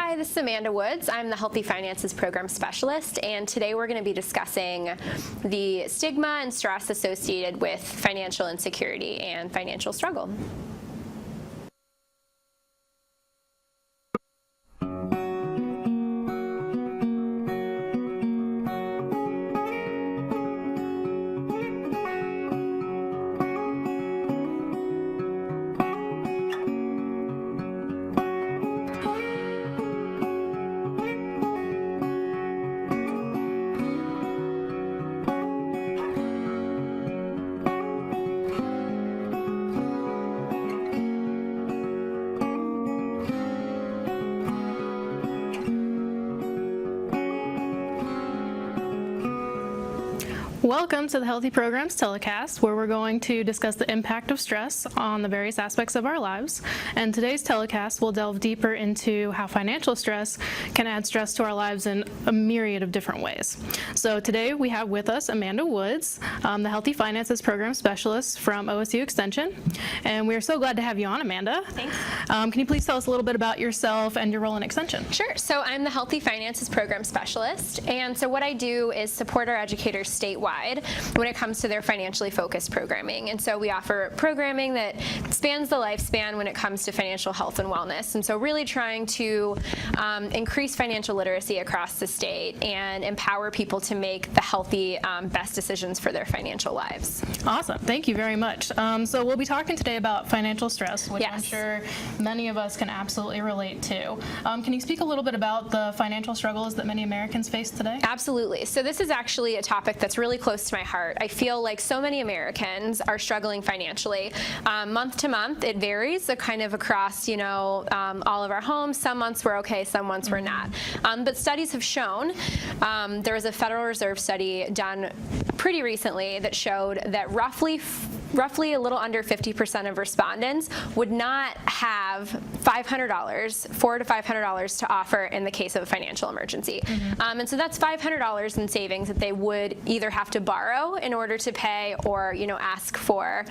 Hi, this is Amanda Woods. I'm the Healthy Finances Program Specialist, and today we're going to be discussing the stigma and stress associated with financial insecurity and financial struggle. Welcome to the Healthy Programs telecast, where we're going to discuss the impact of stress on the various aspects of our lives. And today's telecast will delve deeper into how financial stress can add stress to our lives in a myriad of different ways. So today we have with us Amanda Woods, the Healthy Finances Program Specialist from OSU Extension. And we are so glad to have you on, Amanda. Thanks. Can you please tell us a little bit about yourself and your role in Extension? Sure. So I'm the Healthy Finances Program Specialist, and so what I do is support our educators statewide when it comes to their financially focused programming. And so we offer programming that spans the lifespan when it comes to financial health and wellness. And so really trying to increase financial literacy across the state and empower people to make the healthy, best decisions for their financial lives. Awesome. Thank you very much. So we'll be talking today about financial stress, which Yes. I'm sure many of us can absolutely relate to. Can you speak a little bit about the financial struggles that many Americans face today? Absolutely. So this is actually a topic that's really close to my heart. I feel like so many Americans are struggling financially. Month to month, it varies kind of across, all of our homes. Some months we're okay, some months we're not. But studies have shown, there was a Federal Reserve study done pretty recently that showed that roughly a little under 50% of respondents would not have $400 to $500 to offer in the case of a financial emergency. And so that's $500 in savings that they would either have to borrow in order to pay or, ask for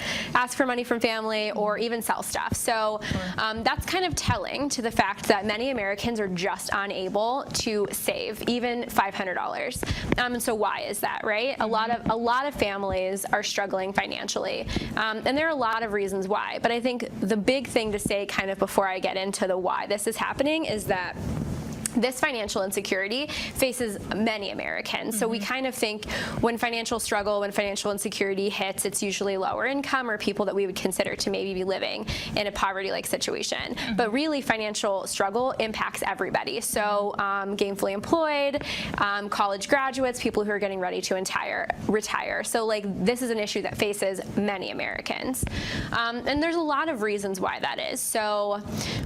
money from family or even sell stuff. So that's kind of telling to the fact that many Americans are just unable to save even $500. And so why is that, right? A lot of families are struggling financially. And there are a lot of reasons why, but I think the big thing to say kind of before I get into the why this is happening is that this financial insecurity faces many Americans. So we kind of think when financial insecurity hits, it's usually lower income or people that we would consider to maybe be living in a poverty-like situation. But really, financial struggle impacts everybody. So gainfully employed, college graduates, people who are getting ready to retire. So this is an issue that faces many Americans. And there's a lot of reasons why that is. So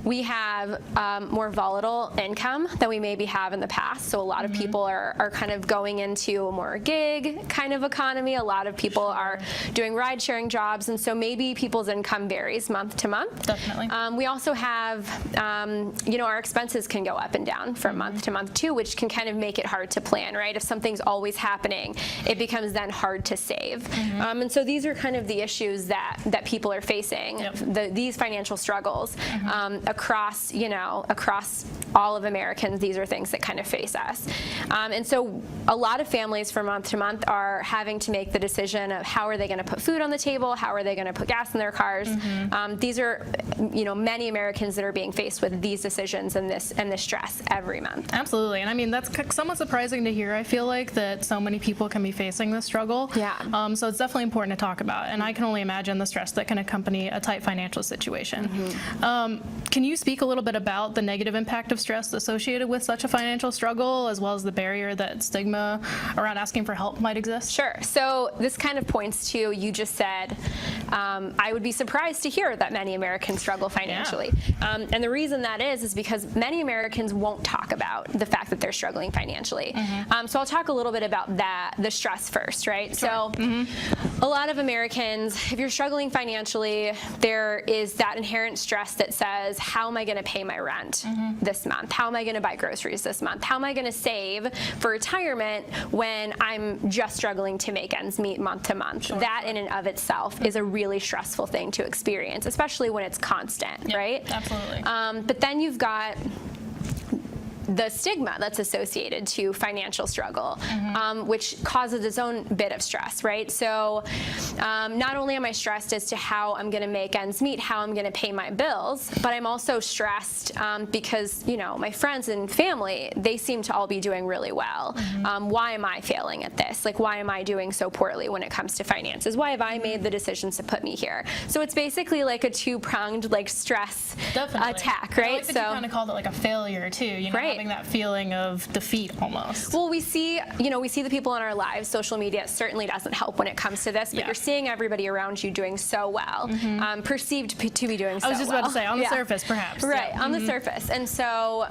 we have more volatile income than we maybe have in the past. So a lot of people are kind of going into a more gig kind of economy. A lot of people are doing ride-sharing jobs, and so maybe people's income varies month to month. Definitely. We also have, our expenses can go up and down from month to month too, which can kind of make it hard to plan, right? If something's always happening, it becomes then hard to save. And so these are kind of the issues that people are facing, these financial struggles across all of Americans. These are things that kind of face us. And so a lot of families from month to month are having to make the decision of how are they going to put food on the table, how are they going to put gas in their cars. These are, many Americans that are being faced with these decisions and this stress every month. Absolutely. And I mean, that's somewhat surprising to hear. I feel like that so many people can be facing this struggle. Yeah. So it's definitely important to talk about. And I can only imagine the stress that can accompany a tight financial situation. Can you speak a little bit about the negative impact of stress associated with such a financial struggle, as well as the barrier that stigma around asking for help might exist? Sure. So this kind of points to, you just said, I would be surprised to hear that many Americans struggle financially. And the reason that is because many Americans won't talk about the fact that they're struggling financially. So I'll talk a little bit about the stress first, right? Sure. So a lot of Americans, if you're struggling financially, there is that inherent stress that says, how am I going to pay my rent this month? How am I going to buy groceries this month? How am I going to save for retirement when I'm just struggling to make ends meet month to month? Sure. That in and of itself is a really stressful thing to experience, especially when it's constant, right? Absolutely. But then you've got the stigma that's associated to financial struggle, which causes its own bit of stress, right? So not only am I stressed as to how I'm going to make ends meet, how I'm going to pay my bills, but I'm also stressed because, you know, my friends and family, they seem to all be doing really well. Why am I failing at this? Like, why am I doing so poorly when it comes to finances? Why have I made the decisions to put me here? So it's basically like a two-pronged like stress attack, right? I like that you kind of called it like a failure too, you know, having that feeling of defeat almost. Well, we see the people in our lives. Social media certainly doesn't help when it comes to this, but you're seeing everybody around you doing so well, perceived to be doing so well. I was just about to say, on the surface, perhaps. Right, on the surface. And so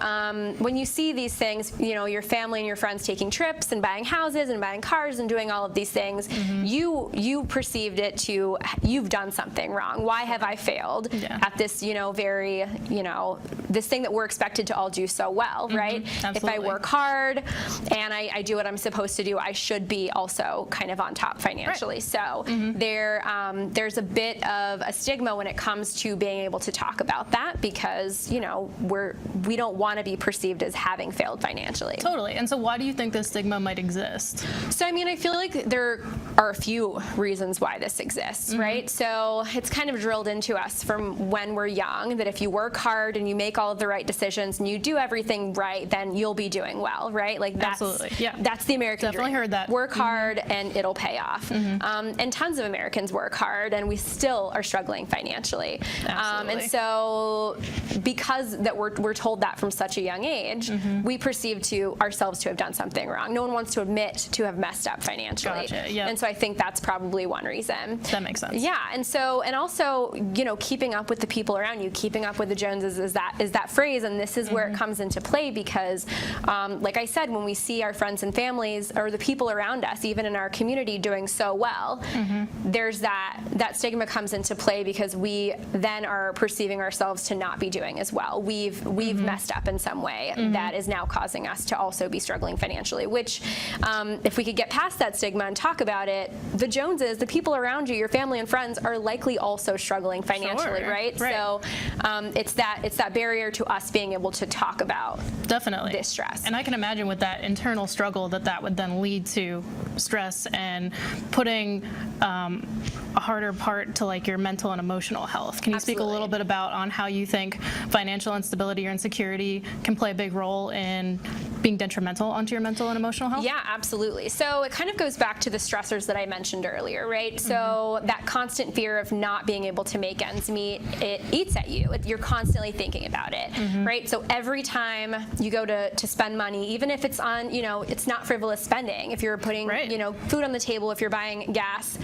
when you see these things, you know, your family and your friends taking trips and buying houses and buying cars and doing all of these things, you perceived it to, you've done something wrong. Why have I failed at this, you know, very, you know, this thing that we're expected to all do so well, right? If I work hard and I do what I'm supposed to do, I should be also kind of on top financially. So there's a bit of a stigma when it comes to being able to talk about that because, you know, we don't want to be perceived as having failed financially. Totally. And so why do you think this stigma might exist? So, I mean, I feel like there are a few reasons why this exists, right? So it's kind of drilled into us from when we're young that if you work hard and you make all of the right decisions and you do everything right, then you'll be doing well, right? Like that's the American dream. Heard that. Work hard and it'll pay off. And tons of Americans work hard and we still are struggling financially. And so because that we're told that from such a young age, we perceive to ourselves to have done something wrong. No one wants to admit to have messed up financially. And so I think that's probably one reason. That makes sense. Yeah, and also, you know, keeping up with the people around you, keeping up with the Joneses is that phrase, and this is where it comes into play because, like I said, when we see our friends and families or the people around us, even in our community, doing so well, there's that stigma comes into play because we then are perceiving ourselves to not be doing as well. We've messed up in some way that is now causing us to also be struggling financially, which if we could get past that stigma and talk about it, the Joneses, the people around you, your family and friends are likely also struggling financially, right? So it's that barrier to us being able to talk about this stress. And I can imagine with that internal struggle that would then lead to stress and putting a harder part to like your mental and emotional health. Can you speak a little bit about on how you think financial instability or insecurity can play a big role in being detrimental onto your mental and emotional health? Yeah, absolutely. So it kind of goes back to the stressors that I mentioned earlier, right? So that constant fear of not being able to make ends meet, it eats at you. You're constantly thinking about it, right? So every time you go to spend money, even if it's on, you know, it's not frivolous spending, if you're putting, you know, food on the table, if you're buying gas,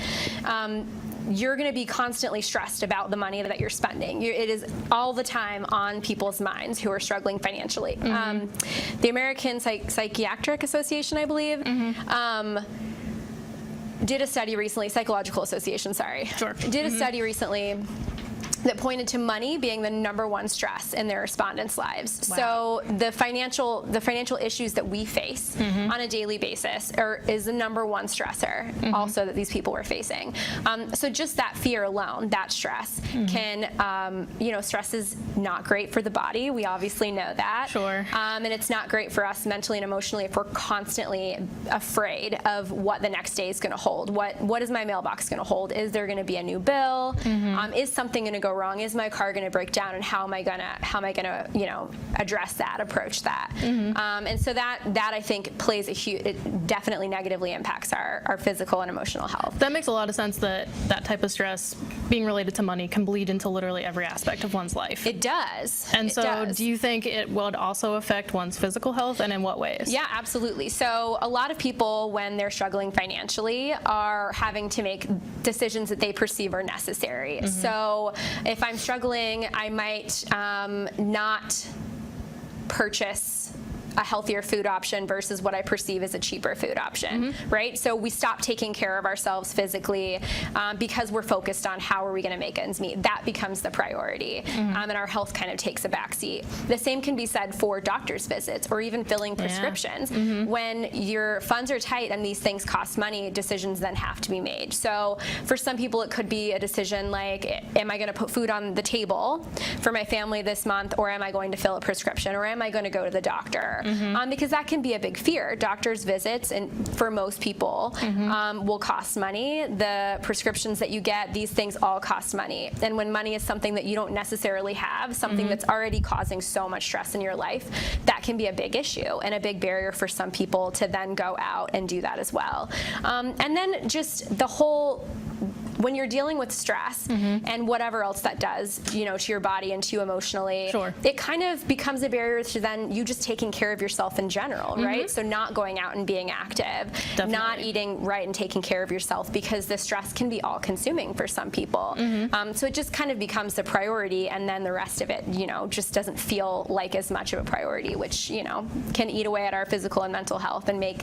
you're going to be constantly stressed about the money that you're spending. It is all the time on people's minds who are struggling financially. The American Psychiatric Association, I believe, did a study recently, Psychological Association, sorry, did a study recently that pointed to money being the #1 stress in their respondents' lives. So the financial issues that we face on a daily basis is the #1 stressor also that these people were facing. So just that fear alone, that stress can, you know, stress is not great for the body. We obviously know that. And it's not great for us mentally and emotionally if we're constantly afraid of what the next day is going to hold. What is my mailbox going to hold? Is there going to be a new bill? Is something going to go wrong? Is my car going to break down? And how am I gonna you know, address that, approach that? And so that I think plays it definitely negatively impacts our physical and emotional health. That makes a lot of sense that type of stress being related to money can bleed into literally every aspect of one's life. It does. And so do you think it would also affect one's physical health, and in what ways? Yeah, absolutely. So a lot of people, when they're struggling financially, are having to make decisions that they perceive are necessary. So if I'm struggling, I might not purchase a healthier food option versus what I perceive as a cheaper food option, right? So we stop taking care of ourselves physically because we're focused on how are we going to make ends meet. That becomes the priority, and our health kind of takes a backseat. The same can be said for doctor's visits or even filling prescriptions. When your funds are tight and these things cost money, decisions then have to be made. So for some people, it could be a decision like, am I going to put food on the table for my family this month, or am I going to fill a prescription, or am I going to go to the doctor? Because that can be a big fear. Doctor's visits, and for most people, will cost money. The prescriptions that you get, these things all cost money. And when money is something that you don't necessarily have, something that's already causing so much stress in your life, that can be a big issue and a big barrier for some people to then go out and do that as well. And then just the whole, when you're dealing with stress and whatever else that does, to your body and to you emotionally, it kind of becomes a barrier to then you just taking care of yourself in general, right? So not going out and being active, not eating right and taking care of yourself, because the stress can be all-consuming for some people. So it just kind of becomes the priority, and then the rest of it, just doesn't feel like as much of a priority, which, can eat away at our physical and mental health and make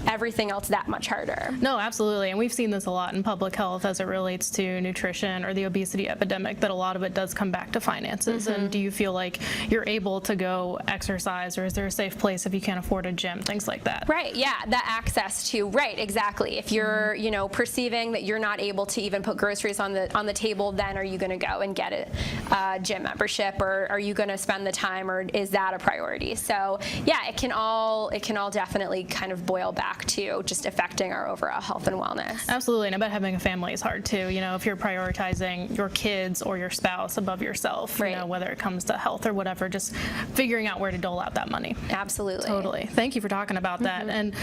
everything else that much harder. No, absolutely. And we've seen this a lot in public health as it relates to nutrition or the obesity epidemic, that a lot of it does come back to finances. And do you feel like you're able to go exercise, or is there a safe place if you can't afford a gym, things like that? Right, yeah, that access to, right, exactly. If you're, perceiving that you're not able to even put groceries on the table, then are you going to go and get a gym membership, or are you going to spend the time, or is that a priority? So yeah, it can all definitely kind of boil back to just affecting our overall health and wellness. Absolutely, and I bet having a family is hard too. If you're prioritizing your kids or your spouse above yourself, whether it comes to health or whatever, just figuring out where to dole out that money. Absolutely. Totally. Thank you for talking about that. And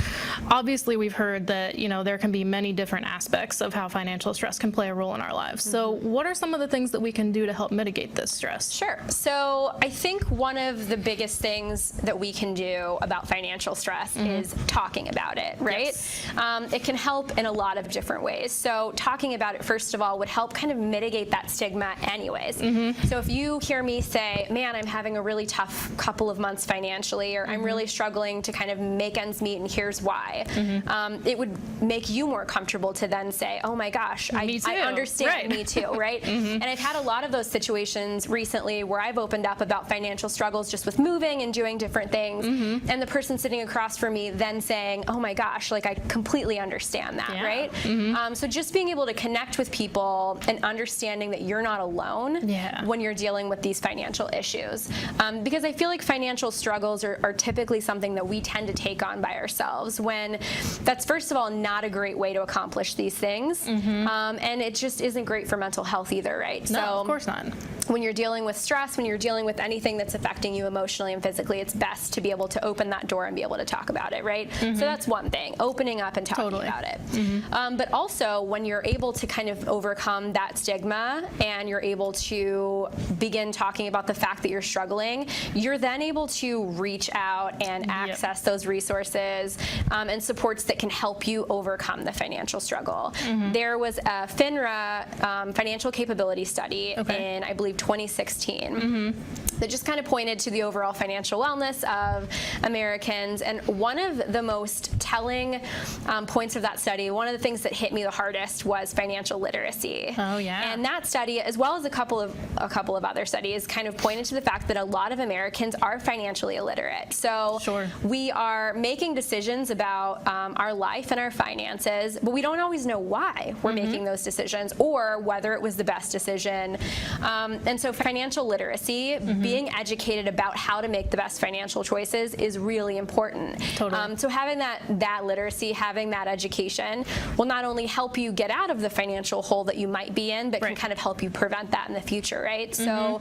obviously we've heard that, there can be many different aspects of how financial stress can play a role in our lives. So what are some of the things that we can do to help mitigate this stress? Sure. So I think one of the biggest things that we can do about financial stress is talking about it, right? Yes. It can help in a lot of different ways. So talking about it, first of all, would help kind of mitigate that stigma anyways. So if you hear me say, man, I'm having a really tough couple of months financially, or I'm really struggling to kind of make ends meet, and here's why, it would make you more comfortable to then say, oh my gosh, I understand, me too, right? And I've had a lot of those situations recently where I've opened up about financial struggles just with moving and doing different things, and the person sitting across from me then saying, oh my gosh, like I completely understand that, right? So just being able to connect with people and understanding that you're not alone when you're dealing with these financial issues. Because I feel like financial struggles are typically something that we tend to take on by ourselves, when that's, first of all, not a great way to accomplish these things. And it just isn't great for mental health either, right? No, of course not. When you're dealing with stress, when you're dealing with anything that's affecting you emotionally and physically, it's best to be able to open that door and be able to talk about it, right? So that's one thing, opening up and talking about it. But also, when you're able to kind of overcome that stigma and you're able to begin talking about the fact that you're struggling, you're then able to reach out and access those resources and supports that can help you overcome the financial struggle. There was a FINRA financial capability study in, I believe, 2016 that just kind of pointed to the overall financial wellness of Americans. And one of the most telling points of that study, one of the things that hit me the hardest, was financial literacy. And that study, as well as a couple of other studies, kind of pointed to the fact that a lot of Americans are financially illiterate. So we are making decisions about our life and our finances, but we don't always know why we're making those decisions or whether it was the best decision. And so financial literacy, being educated about how to make the best financial choices, is really important. So having that literacy, having that education will not only help you get out of the financial hole that you might be in, but can kind of help you prevent that in the future, right? So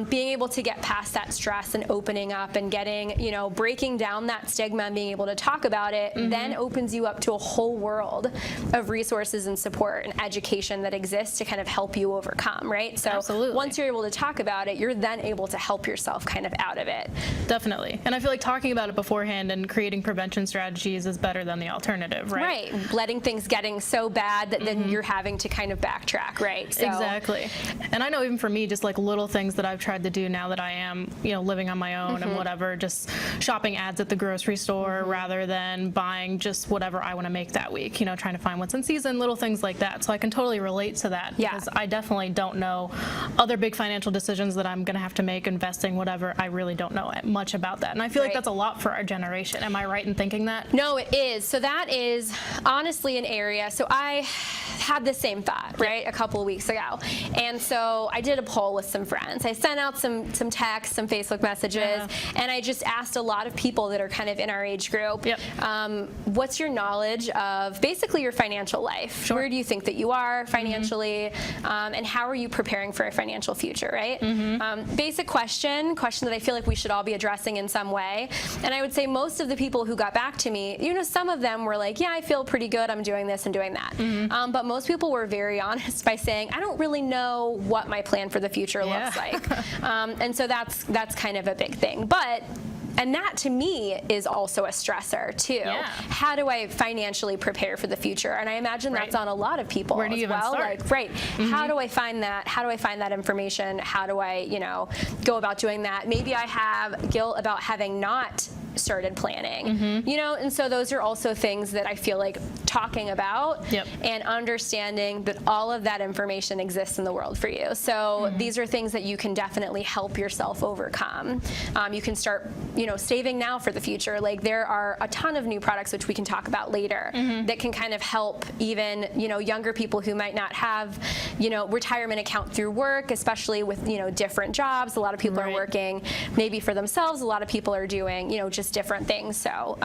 being able to get past that stress and opening up and getting, breaking down that stigma and being able to talk about it then opens you up to a whole world of resources and support and education that exists to kind of help you overcome, right? So once you're able to talk about it, you're then able able to help yourself kind of out of it. Definitely. And I feel like talking about it beforehand and creating prevention strategies is better than the alternative, right? Right. Letting things getting so bad that then you're having to kind of backtrack, right? So, exactly. And I know even for me, just like little things that I've tried to do now that I am, living on my own and whatever, just shopping ads at the grocery store rather than buying just whatever I want to make that week, trying to find what's in season, little things like that. So I can totally relate to that because I definitely don't know other big financial decisions that I'm going to have to make, investing, whatever. I really don't know much about that. And I feel like that's a lot for our generation. Am I right in thinking that? No, it is. So that is honestly an area. So I had the same thought, right, a couple of weeks ago. And so I did a poll with some friends. I sent out some texts, some Facebook messages, and I just asked a lot of people that are kind of in our age group, what's your knowledge of basically your financial life? Sure. Where do you think that you are financially, and how are you preparing for a financial future, right? Basic question that I feel like we should all be addressing in some way. And I would say most of the people who got back to me, some of them were like, yeah, I feel pretty good, I'm doing this and doing that. But most people were very honest by saying, I don't really know what my plan for the future looks like. And so that's kind of a big thing. And that to me is also a stressor too. How do I financially prepare for the future? And I imagine that's on a lot of people Where do you as well. even start? Like, how do I find that? How do I find that information? How do I, go about doing that? Maybe I have guilt about having not started planning, and so those are also things that I feel like talking about and understanding that all of that information exists in the world for you. So these are things that you can definitely help yourself overcome. You can start, saving now for the future. Like there are a ton of new products, which we can talk about later, that can kind of help even, younger people who might not have, retirement account through work, especially with, different jobs. A lot of people are working maybe for themselves. A lot of people are doing, just different things. So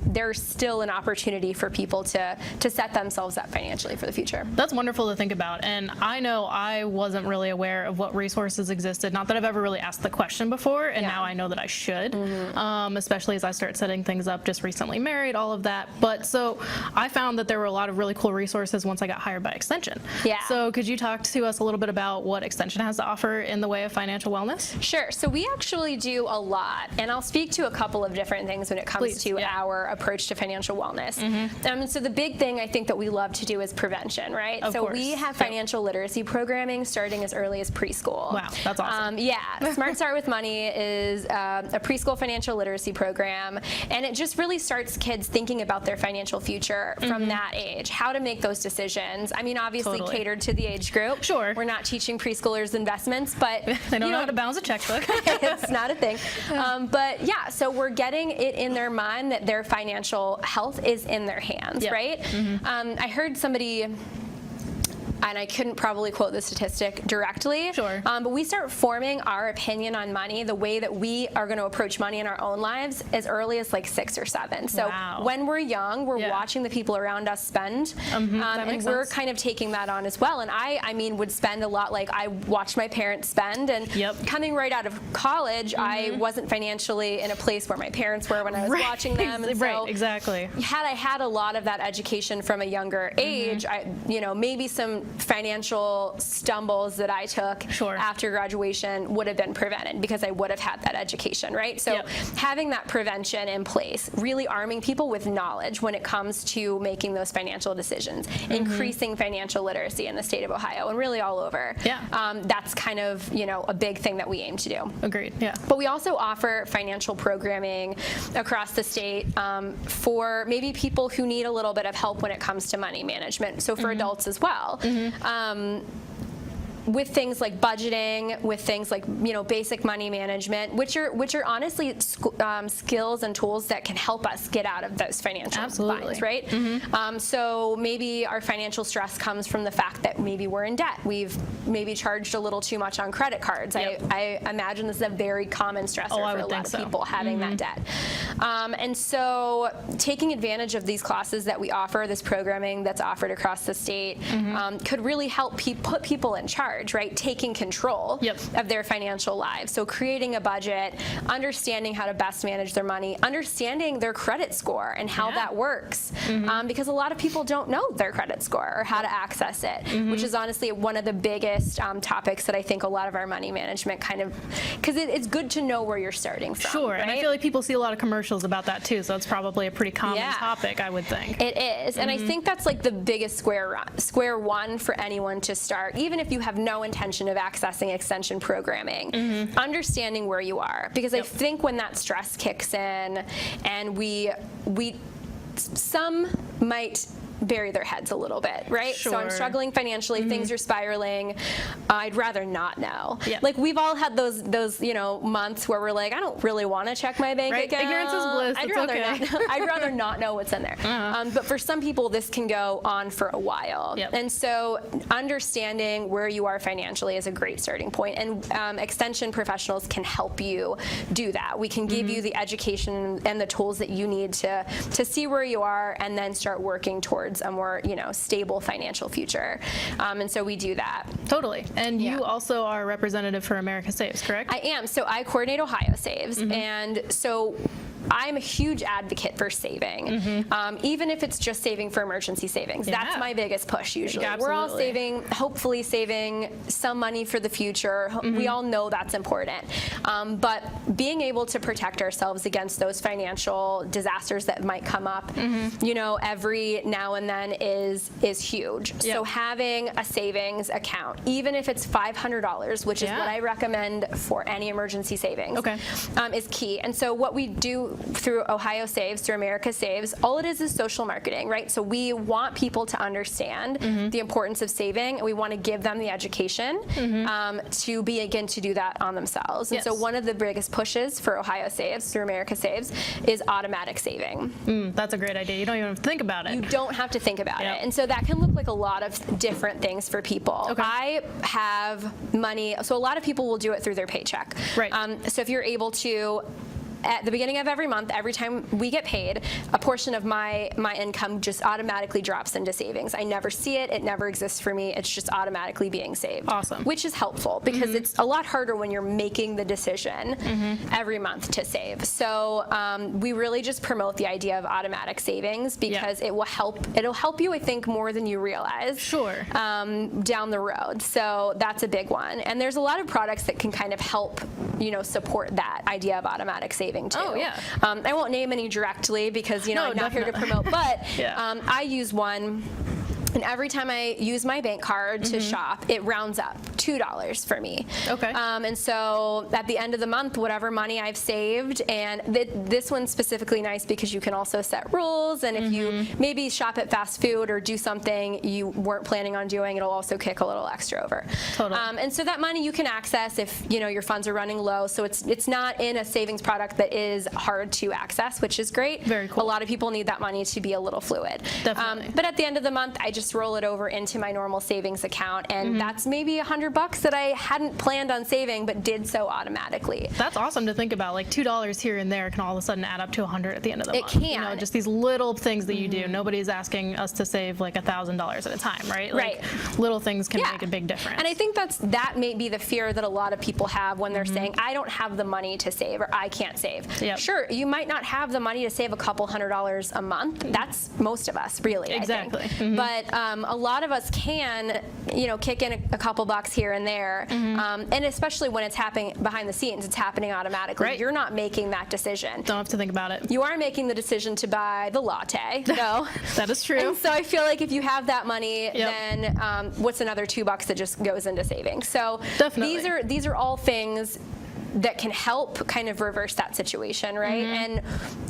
there's still an opportunity for people to set themselves up financially for the future. That's wonderful to think about. And I know I wasn't really aware of what resources existed. Not that I've ever really asked the question before, and now I know that I should, especially as I start setting things up, just recently married, all of that. But so I found that there were a lot of really cool resources once I got hired by Extension. So could you talk to us a little bit about what Extension has to offer in the way of financial wellness? Sure. So we actually do a lot, and I'll speak to a couple of different things when it comes to our approach to financial wellness. So the big thing I think that we love to do is prevention, right? Of course. We have financial literacy programming starting as early as preschool. Wow, that's awesome. Smart Start with Money is a preschool financial literacy program, and it just really starts kids thinking about their financial future from that age, how to make those decisions. I mean, obviously catered to the age group. Sure. We're not teaching preschoolers investments, but they don't know how to balance a checkbook. It's not a thing. But so we're getting it in their mind that their financial health is in their hands, right? I heard somebody, and I couldn't probably quote the statistic directly, but we start forming our opinion on money, the way that we are going to approach money in our own lives, as early as like 6 or 7. So when we're young, we're watching the people around us spend, and we're kind of taking that on as well. And I mean, would spend a lot. Like I watched my parents spend, and coming right out of college, I wasn't financially in a place where my parents were when I was watching them. And so had I had a lot of that education from a younger age, maybe some financial stumbles that I took after graduation would have been prevented because I would have had that education, right? So having that prevention in place, really arming people with knowledge when it comes to making those financial decisions, increasing financial literacy in the state of Ohio and really all over. That's kind of, a big thing that we aim to do. Agreed. But we also offer financial programming across the state for maybe people who need a little bit of help when it comes to money management. So for adults as well. With things like budgeting, with things like basic money management, which are honestly skills and tools that can help us get out of those financial binds, right? So maybe our financial stress comes from the fact that maybe we're in debt. We've maybe charged a little too much on credit cards. I imagine this is a very common stressor for a lot of people, having that debt. And so taking advantage of these classes that we offer, this programming that's offered across the state, could really help put people in charge, right? Taking control of their financial lives. So creating a budget, understanding how to best manage their money, understanding their credit score and how that works. Because a lot of people don't know their credit score or how to access it, which is honestly one of the biggest topics that I think a lot of our money management kind of, because it's good to know where you're starting from. Sure, right? and I feel like people see a lot of commercials about that too, so it's probably a pretty common topic, I would think. It is, and I think that's like the biggest square one for anyone to start, even if you have no intention of accessing extension programming, understanding where you are. Because I think when that stress kicks in and some might bury their heads a little bit, right? Sure. So I'm struggling financially, things are spiraling. I'd rather not know. Like we've all had those months where we're like, I don't really want to check my bank account. Ignorance is bliss. I'd rather not know what's in there. But for some people, this can go on for a while. And so understanding where you are financially is a great starting point. And extension professionals can help you do that. We can give you the education and the tools that you need to see where you are and then start working towards a more stable financial future. And so we do that. Totally. And you also are a representative for America Saves, correct? I am. So I coordinate Ohio Saves. And so I'm a huge advocate for saving, even if it's just saving for emergency savings. That's my biggest push usually. We're all saving, hopefully saving some money for the future. We all know that's important. But being able to protect ourselves against those financial disasters that might come up, every now and then is huge. So having a savings account, even if it's $500, which is what I recommend for any emergency savings, is key. And so what we do through Ohio Saves, through America Saves, all it is social marketing, right? So we want people to understand the importance of saving, and we want to give them the education to begin to do that on themselves. And so one of the biggest pushes for Ohio Saves, through America Saves, is automatic saving. That's a great idea. You don't even have to think about it. You don't have to think about it. And so that can look like a lot of different things for people. I have money, so a lot of people will do it through their paycheck. So if you're able to, at the beginning of every month, every time we get paid, a portion of my income just automatically drops into savings. I never see it. It never exists for me. It's just automatically being saved. Awesome. Which is helpful because it's a lot harder when you're making the decision every month to save. So we really just promote the idea of automatic savings because it'll help you, I think, more than you realize. Down the road. So that's a big one. And there's a lot of products that can kind of help, support that idea of automatic savings too. I won't name any directly because I'm not here to promote, but I use one. And every time I use my bank card to shop, it rounds up $2 for me. And so at the end of the month, whatever money I've saved, and this one's specifically nice because you can also set rules, and if you maybe shop at fast food or do something you weren't planning on doing, it'll also kick a little extra over. And so that money you can access if your funds are running low. So it's not in a savings product that is hard to access, which is great. Very cool. A lot of people need that money to be a little fluid. Definitely. But at the end of the month, I just roll it over into my normal savings account, and that's maybe $100 that I hadn't planned on saving but did so automatically. That's awesome to think about. Like $2 here and there can all of a sudden add up to $100 at the end of the month. It can. Just these little things that you do. Nobody's asking us to save like $1,000 at a time, right? Like, little things can make a big difference. And I think that may be the fear that a lot of people have when they're saying, I don't have the money to save, or I can't save. Sure, you might not have the money to save a couple $100s a month. That's most of us, really. Exactly. I think. But a lot of us can, kick in a couple bucks here and there, and especially when it's happening behind the scenes, it's happening automatically. You're not making that decision. Don't have to think about it. You are making the decision to buy the latte, though. That is true. And so I feel like if you have that money, then what's another $2 that just goes into savings? So these are all things that can help kind of reverse that situation, right? And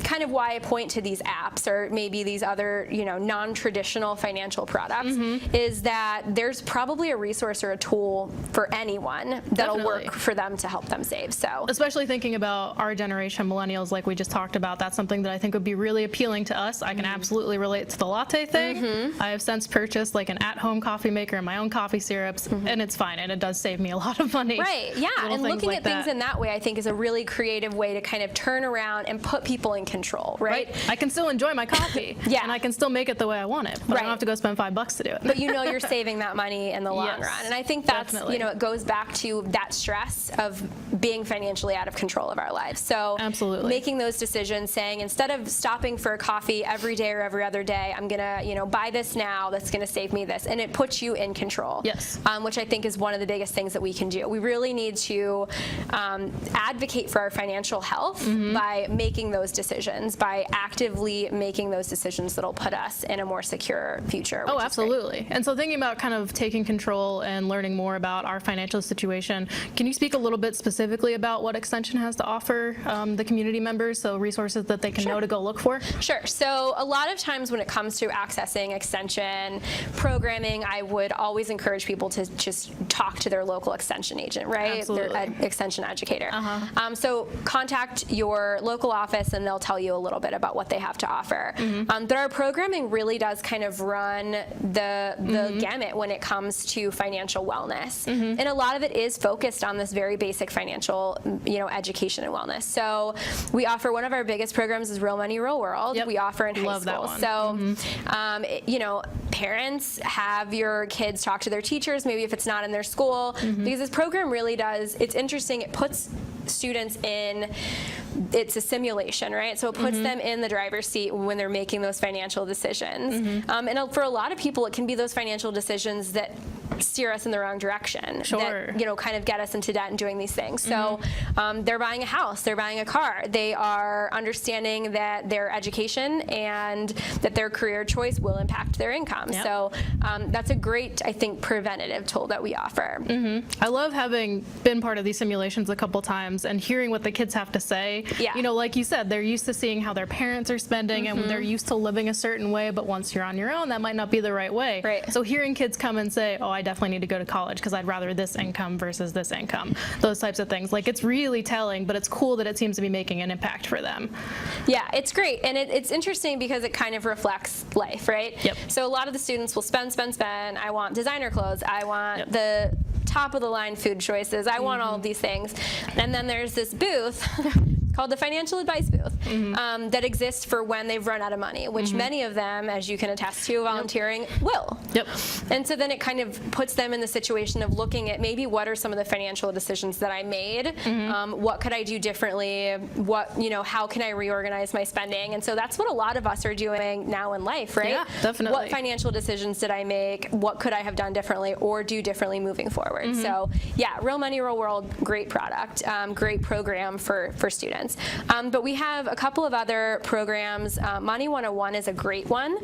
kind of why I point to these apps or maybe these other, non-traditional financial products is that there's probably a resource or a tool for anyone that'll work for them to help them save. So especially thinking about our generation, millennials, like we just talked about, that's something that I think would be really appealing to us. I can absolutely relate to the latte thing. I have since purchased like an at-home coffee maker and my own coffee syrups, and it's fine, and it does save me a lot of money. And looking at things in that that way, I think, is a really creative way to kind of turn around and put people in control, right? I can still enjoy my coffee. Yeah. And I can still make it the way I want it, but I don't have to go spend $5 to do it. But you know you're saving that money in the long Yes, run. And I think that's, definitely. it goes back to that stress of being financially out of control of our lives. So Absolutely. making those decisions, saying instead of stopping for a coffee every day or every other day, I'm going to, buy this now, that's going to save me this. And it puts you in control. Yes. Which I think is one of the biggest things that we can do. We really need to advocate for our financial health by making those decisions, by actively making those decisions that'll put us in a more secure future. Oh, absolutely. And so thinking about kind of taking control and learning more about our financial situation, can you speak a little bit specifically about what Extension has to offer the community members, so resources that they can know to go look for? Sure. So a lot of times when it comes to accessing Extension programming, I would always encourage people to just talk to their local Extension agent, right? Absolutely. Their Extension educator. So contact your local office and they'll tell you a little bit about what they have to offer. But our programming really does kind of run the gamut when it comes to financial wellness. And a lot of it is focused on this very basic financial, education and wellness. So we offer, one of our biggest programs is Real Money, Real World. Yep. We offer in high Love school. that one. So, parents, have your kids talk to their teachers, maybe if it's not in their school, because this program really does, it's interesting, it puts students in, it's a simulation, right? So it puts them in the driver's seat when they're making those financial decisions. And for a lot of people, it can be those financial decisions that steer us in the wrong direction. Sure. That, kind of get us into debt and doing these things. So they're buying a house, they're buying a car, they are understanding that their education and that their career choice will impact their income. Yep. So that's a great, I think, preventative tool that we offer. I love having been part of these simulations a couple times and hearing what the kids have to say. Yeah. Like you said, they're used to seeing how their parents are spending and they're used to living a certain way, but once you're on your own, that might not be the right way. Right. So hearing kids come and say, oh, I definitely need to go to college because I'd rather this income versus this income, those types of things. Like, it's really telling, but it's cool that it seems to be making an impact for them. Yeah, it's great. And it's interesting because it kind of reflects life, right? Yep. So a lot of the students will spend. I want designer clothes. I want the top of the line food choices. I want all of these things. And then there's this booth called the Financial Advice Booth that exists for when they've run out of money, which many of them, as you can attest to, volunteering will. Yep. And so then it kind of puts them in the situation of looking at maybe what are some of the financial decisions that I made, what could I do differently, how can I reorganize my spending? And so that's what a lot of us are doing now in life, right? Yeah, definitely. What financial decisions did I make? What could I have done differently or do differently moving forward? So yeah, Real Money, Real World, great product, great program for students. But we have a couple of other programs. Money 101 is a great one.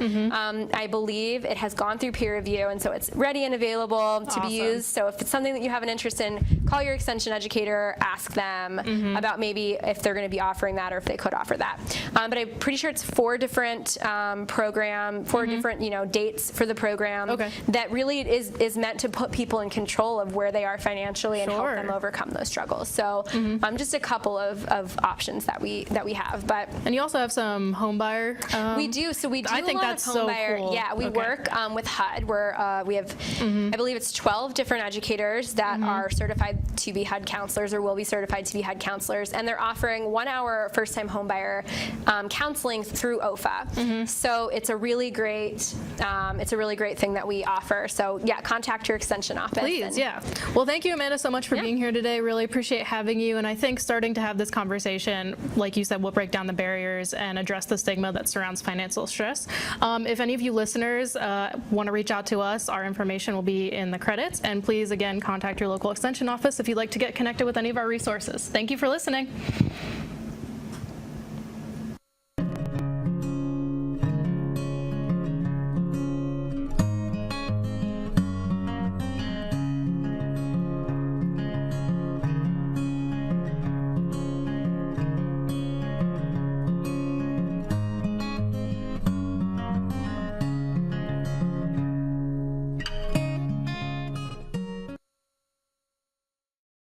I believe it has gone through peer review, and so it's ready and available to be used. So if it's something that you have an interest in, call your Extension educator, ask them about maybe if they're going to be offering that or if they could offer that. But I'm pretty sure it's 4 different different dates for the program that really is meant to put people in control of where they are financially and help them overcome those struggles. So just a couple of options that we have. And you also have some home buyer. We do. So we do I think a lot that's of home so buyer. cool. Yeah, we work with HUD. We have, I believe it's 12 different educators that are certified to be HUD counselors or will be certified to be HUD counselors, and they're offering 1-hour first-time home buyer counseling through OFA. So it's a really great thing that we offer. So yeah, contact your Extension office. Please, yeah. Well, thank you, Amanda, so much for being here today. Really appreciate having you. And I think starting to have this conversation, like you said, will break down the barriers and address the stigma that surrounds financial stress. If any of you listeners want to reach out to us, our information will be in the credits. And please, again, contact your local Extension office if you'd like to get connected with any of our resources. Thank you for listening.